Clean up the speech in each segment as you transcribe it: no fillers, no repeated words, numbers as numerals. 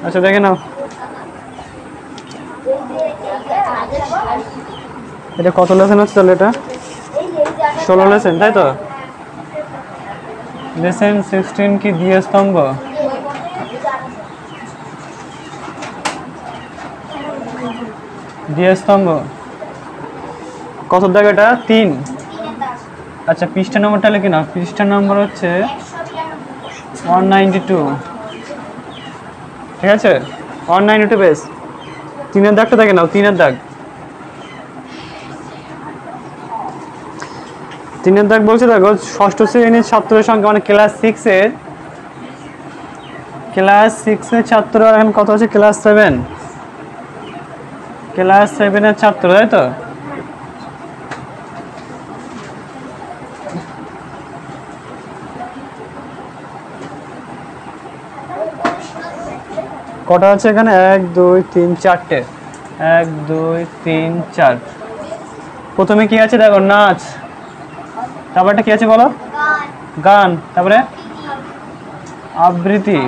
আচ্ছা দেখে নাও, এটা কত লেসেন হচ্ছে তাহলে? এটা 16 লেসেন, তাই তো? লেসেন 16 কি দ্বিতীয় স্তম্ভ? দ্বিতীয় স্তম্ভ কত দাগ? এটা 3। আচ্ছা পৃষ্ঠা নম্বরটা লিখে নাও। পৃষ্ঠা নম্বর হচ্ছে 192, ঠিক আছে? 192 পেজ। 3-এর দাগটা দেখে নাও, 3-এর দাগ। 3-এর দাগ বলছে দেখো, ষষ্ঠ শ্রেণীর ছাত্রের সংখ্যা, মানে ক্লাস 6-এর ছাত্র এখন কত আছে? ক্লাস 7, ক্লাস 7-এর ছাত্র, তাই তো? কটা আছে এখানে? 1 2 3 4টে। 1 2 3 4। প্রথমে কি আছে দেখো? নাচ। তারপরটা কি আছে বলো? গান। তারপরে আবৃত্তি।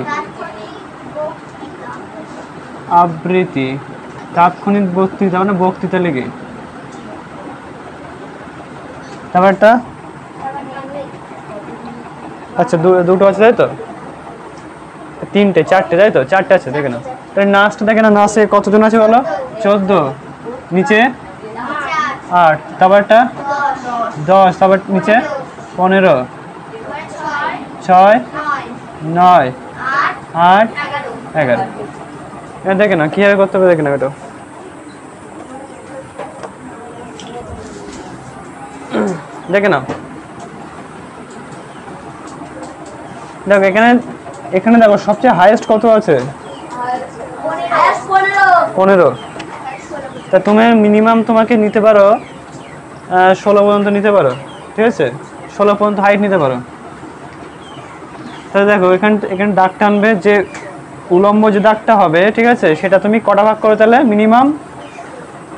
আবৃত্তি, তাৎক্ষণিক বক্তৃতা, মানে বক্তৃতা লিখে। তারপরটা আচ্ছা দুটো আছে, তাই তো? 3টে 4টে, তাই তো? 4টে আছে, দেখে নাও। তাহলে নাচটা দেখে না, নাচে কতজন আছে বলো? 14। নিচে 8। তারপরটা 10। তারপর নিচে 15, 6 9 8 11। এটা দেখে না কিভাবে করতে হবে, দেখে না এটা। দেখে নাও, দেখো এখানে দেখো সবচেয়ে হাইয়েস্ট কত আছে? 15। তা তুমি মিনিমাম তোমাকে নিতে পারো 16 পর্যন্ত নিতে পারো, ঠিক আছে? 16 পর্যন্ত হাইট নিতে পারো। তাহলে দেখো এখানে দাগ টানবে, যে উলম্ব যে দাগটা হবে, ঠিক আছে? সেটা তুমি কটা ভাগ করো তাহলে?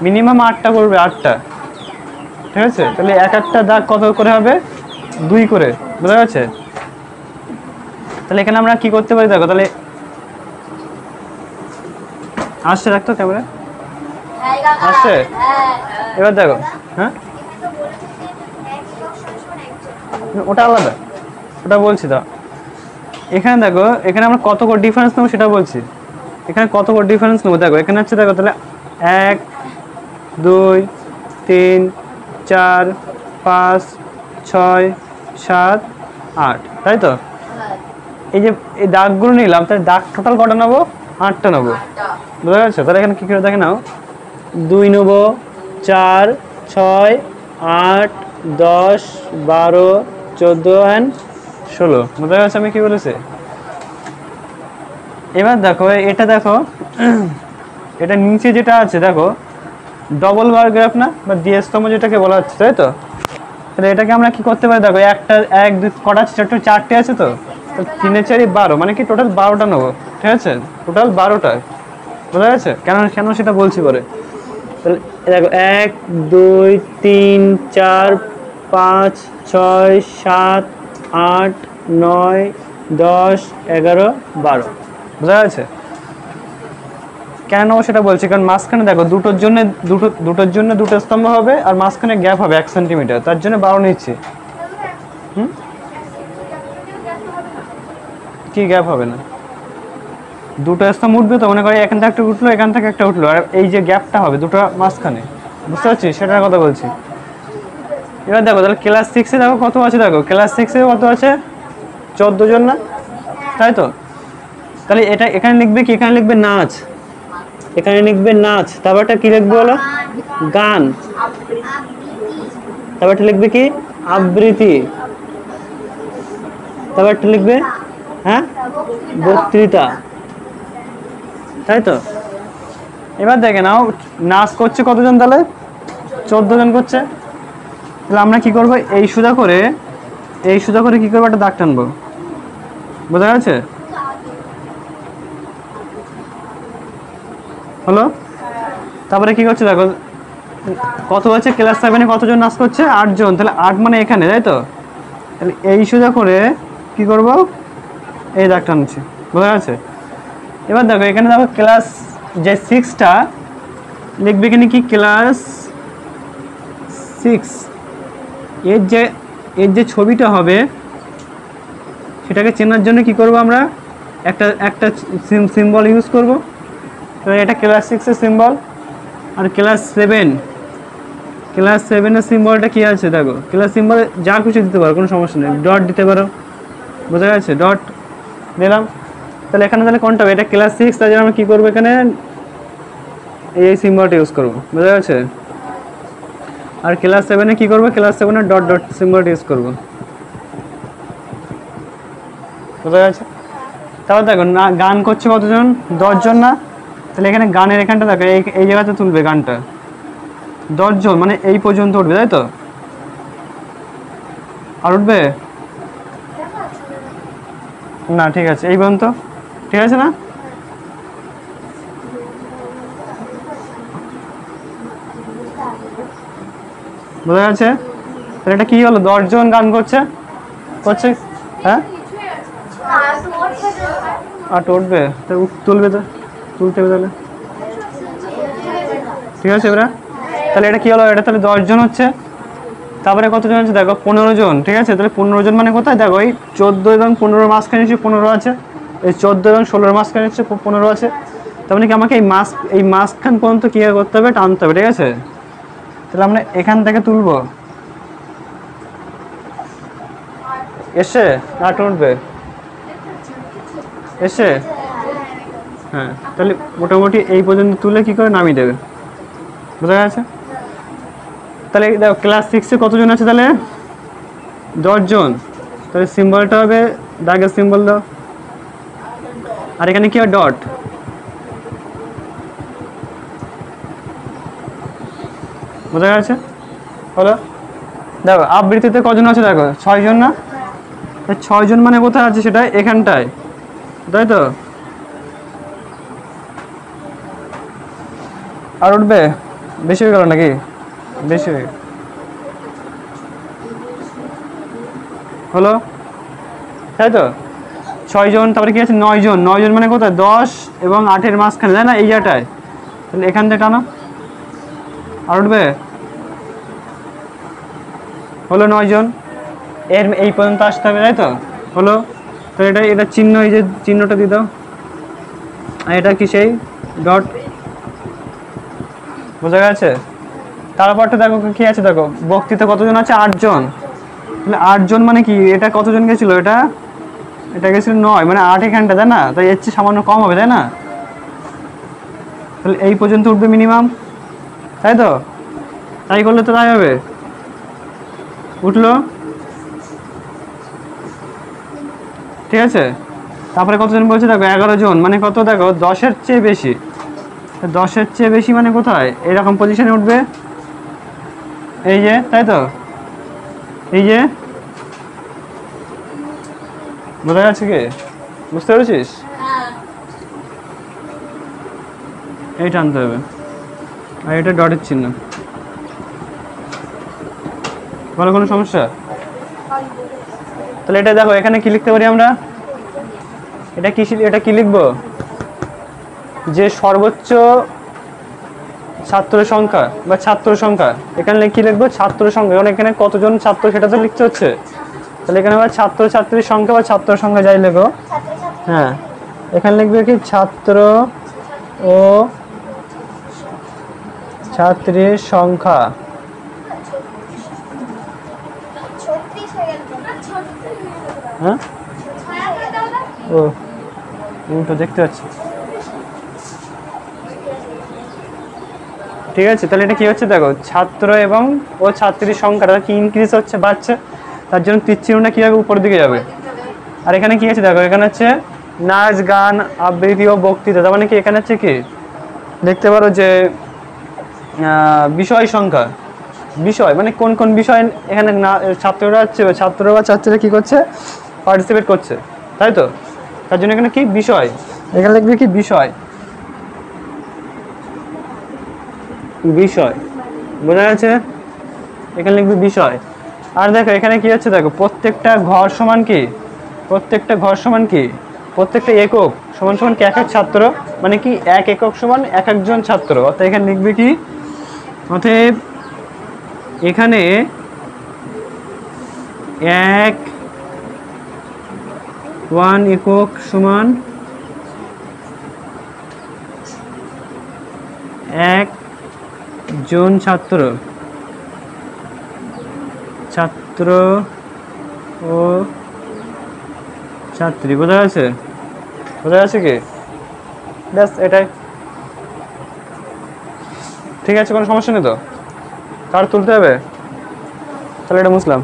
মিনিমাম 8টা করবে, 8টা, ঠিক আছে? তাহলে এক একটা দাগ কত করে হবে? 2 করে, বুঝা গেছে? তাহলে এখানে আমরা কি করতে পারি দেখো, তাহলে আসছে, রাখতো ক্যামেরা আসছে। এবার দেখো, হ্যাঁ ওটা আলাদা, ওটা বলছি তো। এখানে দেখো, এখানে আমরা কত করে ডিফারেন্স নেবো সেটা বলছি। এখানে কত করে ডিফারেন্স নেবো দেখো, এখানে হচ্ছে দেখো, তাহলে 1 2 3 4 5 6 7 8, তাই তো? এই যে এই দাগগুলো নিলাম, তাহলে দাগ টোটাল কটা নেবো? 8টা নেবো, বুঝা গেছে? তাহলে এখানে কি করে দেখে নাও, 2 নেবো, 4 6 8 10 12 14 and 16, বুঝা গেছে আমি কি বলেছি? এবার দেখো এটা, দেখো এটা নিচে যেটা আছে দেখো, ডবল বার গ্রাফ না, বা দ্বিস্তম্ভ যেটাকে বলা হচ্ছে, তাই তো? তাহলে এটাকে আমরা কি করতে পারি দেখো, একটা 1 2 কটা আছে? 4টে আছে তো? 3 4 12, মানে কি টোটাল 12টা নেবো, ঠিক আছে? টোটাল 12টা, বোঝা গেছে? কেন সেটা বলছি পরে। তাহলে দেখো 1 2 3 4 5 6 7 8 9 10 11 12, বোঝা গেছে? কেন সেটা বলছি, কারণ মাঝখানে দেখো দুটোর জন্য দুটো স্তম্ভ হবে, আর মাঝখানে গ্যাপ হবে 1 সেন্টিমিটার, তার জন্য 12 নিচ্ছি। কি গ্যাপ হবে না? দুটো স্তম্ভ উঠবে তো, মনে করি এখান থেকে একটা উঠলো, এখান থেকে একটা উঠলো, আর এই যে গ্যাপটা হবে দুটো মাঝখানে, বুঝতে পারছিস? সেটার কথা বলছি। এবার দেখো, তাহলে ক্লাস 6-এ দেখো কত আছে, দেখো ক্লাস 6-এ কত আছে? 14 জন না, তাই তো? তাহলে এটা এখানে লিখবে কি? এখানে লিখবে নাচ, এখানে লিখবে নাচ। তারপরটা কি লিখবে বলো? গান। তারপরটা লিখবে কি? আবৃত্তি। তারপরটা লিখবে হ্যাঁ বক্তৃতা, তাই তো? এবার দেখে নাও, নাচ করছে কতজন? তাহলে 14 জন করছে। তাহলে আমরা কি করবো, এই সোজা করে কি করবো, একটা দাগ টানবো, বোঝা গেছে? হলো? তারপরে কি করছে দেখো, কত আছে? ক্লাস 7-এ কতজন নাচ করছে? 8 জন। তাহলে 8 মানে এখানে, তাই তো? তাহলে এই সোজা করে কি করব, এই দাগ টানছি, বোঝা গেছে? এবার দেখো এখানে দেখো ক্লাস যে 6টা লিখবে এখানে কি ক্লাস 6 এর যে ছবিটা হবে সেটাকে চেনার জন্য কি করব আমরা একটা সিম্বল ইউজ করব। তো এটা ক্লাস 6 এর সিম্বল। আর ক্লাস 7 এর সিম্বলটা কি আছে দেখো, ক্লাস সিম্বল যা কিছু দিতে পারো, কোনো সমস্যা নেই, ডট দিতে পারো, বোঝা গেছে, ডট দিলাম। তাহলে এখানে তাহলে কোনটা হবে, এটা ক্লাস 6, তার জন্য আমরা কী করবো এখানে এই সিম্বলটা ইউজ করবো, বোঝা গেছে। আর ক্লাস 7-এ কী করবো, ক্লাস 7-এ ডট ডট সিম্বলটা ইউজ করবো, বোঝা গেছে। তারপর দেখো না গান করছে কতজন, 10 জন না, তাহলে এখানে গানের এখানটা দেখো এই জায়গাতে তুলবে গানটা, 10 জন মানে এই পর্যন্ত উঠবে, তাই তো? আর উঠবে না, ঠিক আছে, এই পর্যন্ত, ঠিক আছে না? বোঝা গেছে। তাহলে এটা কি হলো, 10 জন গান করছে, হ্যাঁ, আর উঠবে তুলবে, তো তুলতে হবে তাহলে, ঠিক আছে। এবার তাহলে এটা কি হলো, এটা তাহলে 10 জন হচ্ছে। তারপরে কতজন আছে দেখো, 15 জন, ঠিক আছে। তাহলে 15 জন মানে কোথায় দেখো, এই 14 এবং 15 মাঝখানে নিচে 15 আছে, এই 14 এবং 16 মাঝখানে নিচে 15 আছে। তার মানে কি আমাকে এই মাঝখান পর্যন্ত কি করতে হবে, টানতে হবে, ঠিক আছে। তাহলে আমরা এখান থেকে তুলবো, এসে না উঠবে এসে, হ্যাঁ, তাহলে মোটামুটি এই পর্যন্ত তুলে কি করে নামিয়ে দেবে, বোঝা গেছে। তাহলে দেখো ক্লাস 6-এ কতজন আছে, তাহলে 10 জন। তাহলে সিম্বলটা হবে দাগের সিম্বল দাও, আর এখানে কি হয়, ডট, বোঝা গেছে, হলো। দেখো আবৃত্তিতে কজন আছে দেখো, 6 জন না, 6 জন মানে কোথায় আছে, সেটা এখানটায়, তাই তো? আর উঠবে, বেশি হয়ে গেল নাকি, বেশি হয়ে হলো, তাই তো? 6 জন, তারপরে কি আছে 9 জন, 9 জন মানে কোথায়, 10 এবং 8-এর মাঝখানে, তাই না, এই জায়গাটায়। তাহলে এখান থেকে টানো, আর উঠবে, হলো 9 জন। এই পর্যন্ত আসতে হবে, তাই তো? হলো। তো এটা চিহ্ন, এই যে চিহ্নটা দিয়ে দাও, আর এটা কি সেই ডট, বোঝা গেছে। তারপরটা দেখো কি আছে দেখো, বক্তৃতা কতজন আছে, 8 জন। তাহলে 8 জন মানে কি, এটা কতজন গেছিল, এটা গেছিল 9, মানে 8 এখানটা, তাই না? তাই এর চেয়ে সামান্য কম হবে, তাই না? তাহলে এই পর্যন্ত উঠবে মিনিমাম, তাই তো? তাই করলে তো তাই হবে, উঠলো, ঠিক আছে। তারপরে কতজন বলছে দেখো, 11 জন মানে কত দেখো, 10-এর চেয়ে বেশি, 10-এর চেয়ে বেশি মানে কোথায়, এরকম পজিশনে উঠবে, এই যে, তাই তো? এই যে, বোঝা যাচ্ছে কি, বুঝতে পেরেছিস? এই টানতে হবে, আর এটা ডটের চিহ্ন, বলো কোনো সমস্যা? তাহলে এটা দেখো এখানে কি লিখতে পারি আমরা, এটা কি লিখবো, যে সর্বোচ্চ ছাত্র সংখ্যা বা ছাত্র সংখ্যা, এখানে কি লিখবো, ছাত্র সংখ্যা, কারণ এখানে কতজন ছাত্র সেটা তো লিখতে হচ্ছে। তাহলে এখানে আবার ছাত্র ছাত্রীর সংখ্যা বা ছাত্র সংখ্যা যাই লেখো, হ্যাঁ, এখানে লিখবে কি ছাত্র ও ছাত্রীর সংখ্যা, হ্যাঁ, ও উল্টো দেখতে পাচ্ছি, ঠিক আছে। তাহলে এটা কি হচ্ছে দেখো, ছাত্র এবং ও ছাত্রীর সংখ্যাটা কি ইনক্রিজ হচ্ছে, বাড়ছে, তার জন্য তীর চিহ্নটা কি হবে, উপরের দিকে যাবে। আর এখানে কি আছে দেখো, এখানে হচ্ছে নাচ গান আবৃত্তি ও বক্তৃতা, তার মানে কি এখানে হচ্ছে কি দেখতে পারো যে বিষয় সংখ্যা, বিষয় মানে কোন কোন বিষয় এখানে ছাত্ররা হচ্ছে, ছাত্ররা বা ছাত্রীরা কি করছে, পার্টিসিপেট করছে, তাই তো? তার জন্য এখানে কি বিষয়, এখানে লিখবে কি বিষয়, বিষয়, বোঝা গেছে, এখানে লিখবে বিষয়। আর দেখো এখানে কি হচ্ছে দেখো, প্রত্যেকটা ঘর সমান কি, প্রত্যেকটা ঘর সমান কি, প্রত্যেকটা একক সমান সমান কি এক এক ছাত্র, মানে কি এক একক সমান এক একজন ছাত্র। অর্থাৎ এখানে লিখবে কি, অতএব এখানে এক 1 একক সমান একজন ছাত্র, ছাত্র ও ছাত্রী। বোঝা গেছে? বোঝা গেছে কি? ব্যাস এটাই। ঠিক আছে, কোনো সমস্যা নেই তো? কার তুলতে হবে? তাহলে এটা মুছলাম।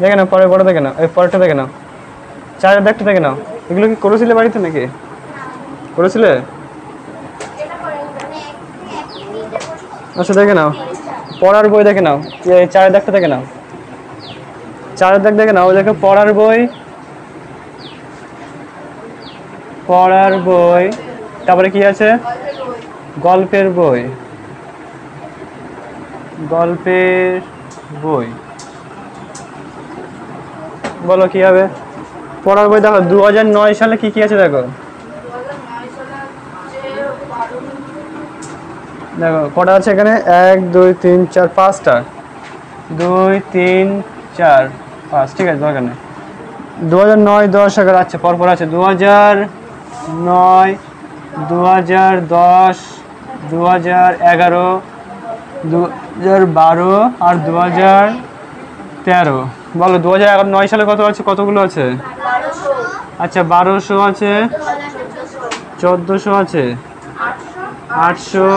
দেখে নাও, পরে পরে দেখে নাও, এই পরেরটা দেখে নাও, 4 আর দেখতে দেখে নাও। এগুলো কি করেছিলে বাড়িতে নাকি? করেছিলে? আচ্ছা দেখে নাও, পড়ার বই দেখে নাও, এই 4 দেখতে দেখে নাও, 4 দেখ দেখে নাও। দেখো পড়ার বই, পড়ার বই, তারপরে কি আছে? গল্পের বই, গল্পের বই। বলো কি হবে? পড়ার বই দেখো 2009 সালে কি কি আছে দেখো। দেখো কটা আছে এখানে, 1 2 3 4 5টা, 2 3 4 5, ঠিক আছে দরকার নেই। 2009 10 11 আছে, পরপর আছে 2009 2010 2011 2012 আর 2013। বলো 2009 সালে কত আছে, কতগুলো আছে? আচ্ছা 1200 আছে, 1400 আছে, 800,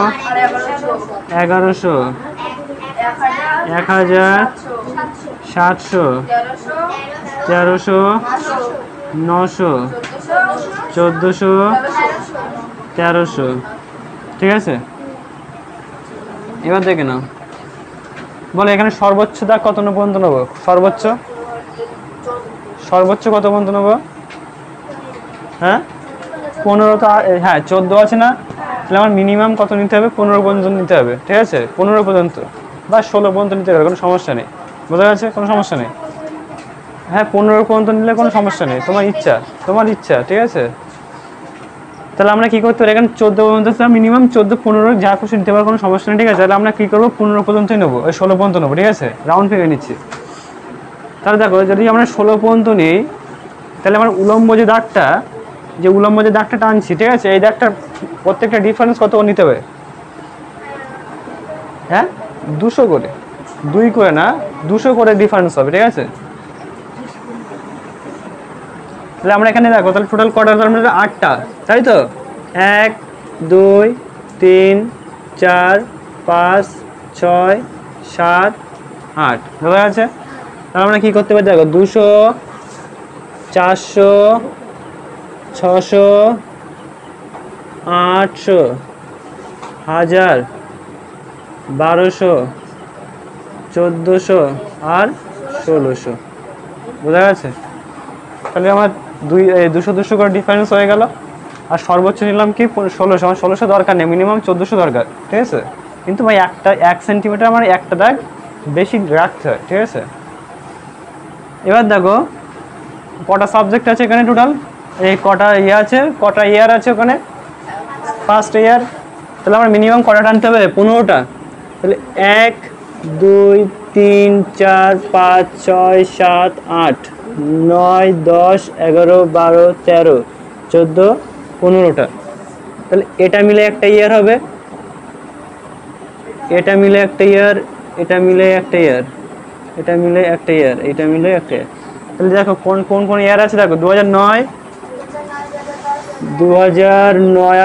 1100, 1000, 700, 1300, 900, 1400, 1300। ঠিক আছে, এবার দেখে নাও। বলো এখানে সর্বোচ্চ দাগ কত পর্যন্ত নেবো? সর্বোচ্চ সর্বোচ্চ কত পর্যন্ত নেবো? হ্যাঁ 15 তো, হ্যাঁ 14 আছে না, তাহলে আমার মিনিমাম কত নিতে হবে? 15 পর্যন্ত নিতে হবে। ঠিক আছে, 15 পর্যন্ত বা 16 পর্যন্ত নিতে হবে, কোনো সমস্যা নেই। বোঝা গেছে? কোনো সমস্যা নেই। হ্যাঁ 15 পর্যন্ত নিলে কোনো সমস্যা নেই, তোমার ইচ্ছা, তোমার ইচ্ছা। ঠিক আছে, তাহলে আমরা কি করতে পারি? এখানে 14 পর্যন্ত মিনিমাম, 14 15 যা খুশি নিতে পারবো, কোনো সমস্যা নেই। ঠিক আছে, তাহলে আমরা কি করবো? 15 পর্যন্তই নেবো, ওই 16 পর্যন্ত নেবো। ঠিক আছে, রাউন্ড ফিগার নিচ্ছি। তাহলে দেখো যদি আমরা 16 পর্যন্ত নিই, তাহলে আমার উলম্ব যে দাগটা, যে উলম্ব যে দাগটা টানছি, ঠিক আছে, এই দাগটার প্রত্যেকটা ডিফারেন্স কত নিতে হবে? হ্যাঁ 200 করে, 2 করে না, 200 করে ডিফারেন্স হবে। ঠিক আছে, তাহলে আমরা এখানে দেখো, তাহলে টোটাল কটা? 8টা, তাই তো? 1 2 3 4 5 6 7 8। বোঝা গেছে? তাহলে আমরা কি করতে পারি দেখো, 200, 400, 600, 800, 1000, 1200, 1400 আর 1600। বোঝা গেছে? তাহলে আমার 200 200 করে ডিফারেন্স হয়ে গেল। আর সর্বোচ্চ নিলাম কি 1600, আমার 1600 দরকার নেই, মিনিমাম 1400 দরকার। ঠিক আছে, কিন্তু ভাই 1 সেন্টিমিটার আমার একটা দাগ বেশি রাখতে হয়। ঠিক আছে, এবার দেখো কটা সাবজেক্ট আছে এখানে টোটাল, এই কটা আছে, কটা ইয়ার আছে ওখানে? First year. তাহলে আমার মিনিমাম কটা টানতে হবে? 15টা। তাহলে 1 2 3 4 5 6 7 8 9 10 11 12 13 14 15টা। তাহলে এটা মিলে একটা ইয়ার হবে, এটা মিলে একটা ইয়ার, এটা মিলে একটা ইয়ার, এটা মিলে একটা ইয়ার, এটা মিলে একটা ইয়ার। তাহলে দেখো কোন কোন কোন ইয়ার আছে দেখো। 2009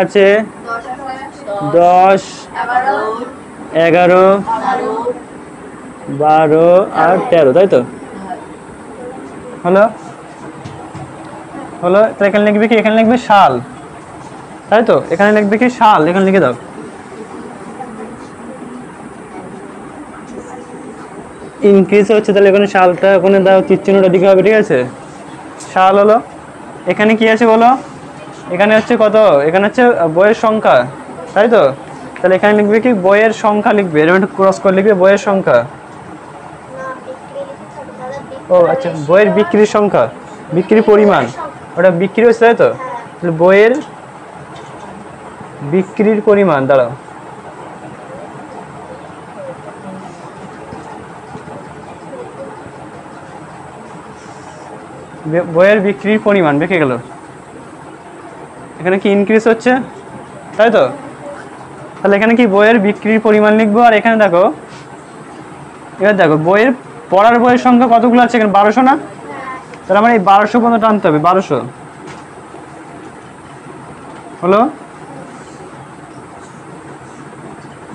আছে, 10 11 12 আর 13, তাই তো? হলো হলো তো এখানে লিখবে কি? এখানে লিখবে সাল, তাই তো? এখানে লিখবে কি? সাল। এখানে লিখে দাও ইনক্রিজ হচ্ছে, তাহলে এখানে সালটা ওখানে দাও, তীর চিহ্নটা দিকে হবে। ঠিক আছে, সাল হলো। এখানে কি আছে বলো, এখানে হচ্ছে কত, এখানে হচ্ছে বইয়ের সংখ্যা, তাই তো? তাহলে এখানে লিখবে কি বইয়ের সংখ্যা লিখবে, এরকম একটা ক্রস করে লিখবে বইয়ের সংখ্যা। ও আচ্ছা, বইয়ের বিক্রির সংখ্যা, বিক্রির পরিমাণ, ওটা বিক্রি হচ্ছে তাই তো? তাহলে বইয়ের বিক্রির পরিমাণ, দাঁড়াও, বইয়ের বিক্রির পরিমাণ বেঁকে গেল, এখানে কি ইনক্রিজ হচ্ছে, তাই তো? তাহলে এখানে কি বইয়ের বিক্রির পরিমাণ লিখবো, আর এখানে দেখো, এবার দেখো বইয়ের পড়ার বইয়ের সংখ্যা কতগুলো আছে এখানে, 1200 না? তাহলে আমার এই 1200 পর্যন্ত টানতে হবে, 1200 হলো,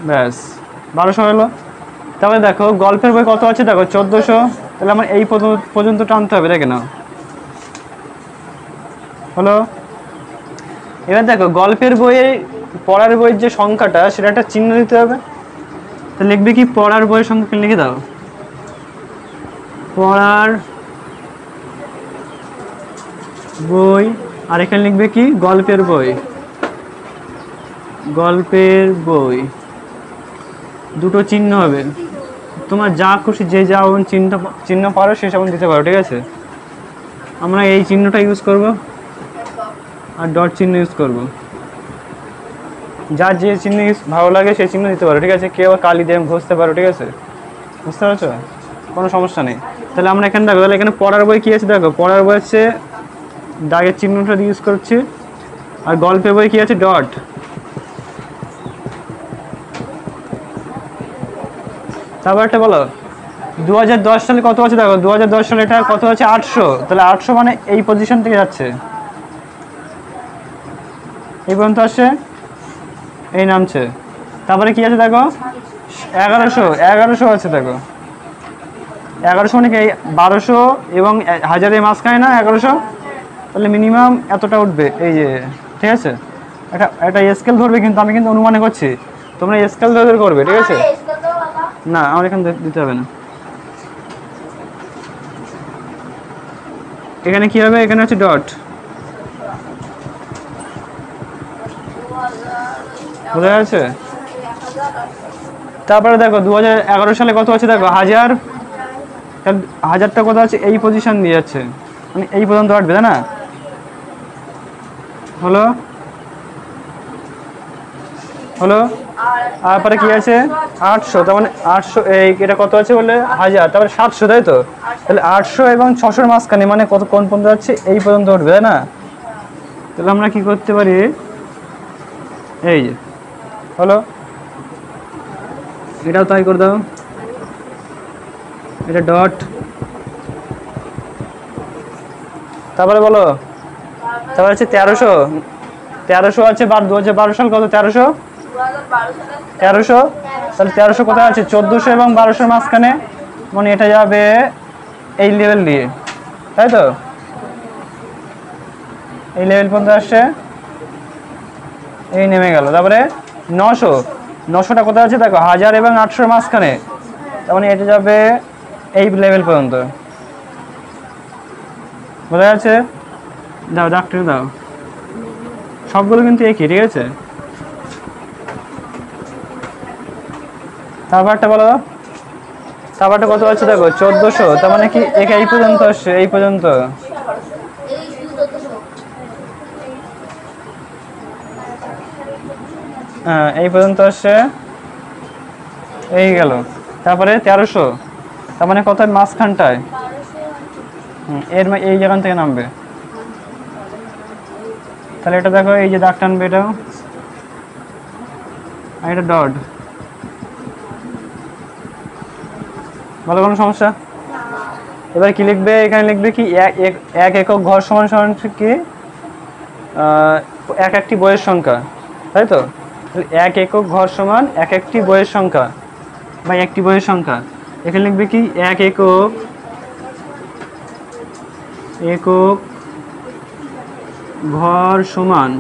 ব্যাস 1200 হলো। তাহলে দেখো গল্পের বই কত আছে, দেখো 1400, তাহলে আমার এই পর্যন্ত টানতে হবে, দেখে নাও হলো। এবার দেখো গল্পের বইয়ে পড়ার বইয়ের যে সংখ্যাটা, সেটা একটা চিহ্ন দিতে হবে। তো লিখবে কি পড়ার বইয়ের সংখ্যা, লিখে দাও পড়ার বই, আর এখানে লিখবে কি গল্পের বই, গল্পের বই, দুটো চিহ্ন হবে, তোমার যা খুশি যে যা চিহ্ন পারো সে সেমন দিতে পারো, ঠিক আছে? আমরা এই চিহ্নটা ইউজ করব আর ডট চিহ্ন ইউজ করব, যার যে চিহ্ন ভালো লাগে সেই চিহ্ন দিতে পারো, ঠিক আছে? কেউ কালি দিয়ে ঘষতে পারো, ঠিক আছে? বুঝতে পারছো, কোনো সমস্যা নেই। তাহলে আমরা এখানে দেখো, তাহলে এখানে পড়ার বই কি আছে, দেখো পড়ার বই হচ্ছে দাগের চিহ্নটা ইউজ করছি, আর গল্পের বই কি আছে, ডট। তারপর একটা বলো 2010 সালে কত আছে, দেখো 2010 সালে এটা কত আছে, 800, তাহলে 800 মানে এই পজিশন থেকে যাচ্ছে, এই পর্যন্ত আসছে, এই নামছে। তারপরে কি আছে দেখো 1100 আছে, দেখো 1100 মানে কি 1200 এবং 1000-এর মাঝখানে না 1100, তাহলে মিনিমাম এতটা উঠবে, এই যে, ঠিক আছে? একটা স্কেল ধরবে, কিন্তু আমি কিন্তু অনুমানে করছি, তোমরা স্কেল ধরে করবে, ঠিক আছে? না আমার এখানে দিতে হবে না। এখানে কি হবে, এখানে হচ্ছে ডট, বোঝা যাচ্ছে? তারপরে দেখো 2011 সালে কত আছে, দেখো 1000, হাজারটা কত আছে, এই পজিশন দিয়ে যাচ্ছে, মানে এই পর্যন্ত আসবে, তাই না? হলো হলো। তারপরে কি আছে 800, তার মানে 800, এই এটা কত আছে বলে 1000, তারপরে 700, তাই তো? তাহলে 800 এবং 600-র মাঝখানে, মানে কত কোন পর্যন্ত যাচ্ছে, এই পর্যন্ত উঠবে, তাই না? তাহলে আমরা কি করতে পারি, এই যে হলো, এটাও তাই করে দাও, এটা ডট। তারপরে বলো, তারপরে হচ্ছে 1300 আছে, 2012 সাল কত, 1300, তাহলে 1300 কোথায় আছে, 1400 এবং 1200-র মাঝখানে, মানে এটা যাবে এই লেভেল দিয়ে, তাই তো? এই লেভেল পর্যন্ত আসছে, এই নেমে গেল। তারপরে 900টা কোথায় আছে, দেখো 1000 এবং 800-র মাঝখানে, তার মানে এটা যাবে এই লেভেল পর্যন্ত, বোঝা যাচ্ছে? দাও ডাক্তার দাও, সবগুলো কিন্তু একই, ঠিক আছে? তারপরটা বলো, তারপরটা কত আছে, দেখো 1400, তার মানে কি এই পর্যন্ত আসছে, এই পর্যন্ত, হ্যাঁ এই পর্যন্ত আসছে, এই গেল। তারপরে 1300, তার মানে কত, মাঝখানটায়, এই জায়গান থেকে নামবে, তাহলে এটা দেখো এই যে দাগ টানবে, এটাও, আর এটা ডট, ভালো, কোনো সমস্যা? এবার কি লিখবে, এখানে লিখবে কি এক একক ঘর সমান সমান কি, এক একটি বইয়ের সংখ্যা, তাই তো? এক একক ঘর সমান এক একটি বইয়ের সংখ্যা বা একটি বইয়ের সংখ্যা। এখানে লিখবে কি এক একক ঘর সমান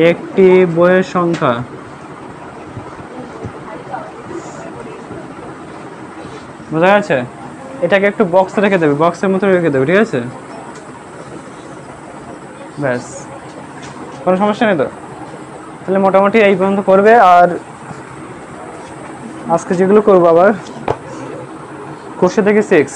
একটি বইয়ের সংখ্যা, বোঝা গেছে? এটাকে একটু বক্সে রেখে দেবে, বক্সের মতো রেখে দেবে, ঠিক আছে? ব্যাস, কোনো সমস্যা নেই তো? তাহলে মোটামুটি এই পর্যন্ত করবে। আর আজকে যেগুলো করবো আবার কোষে থেকে 6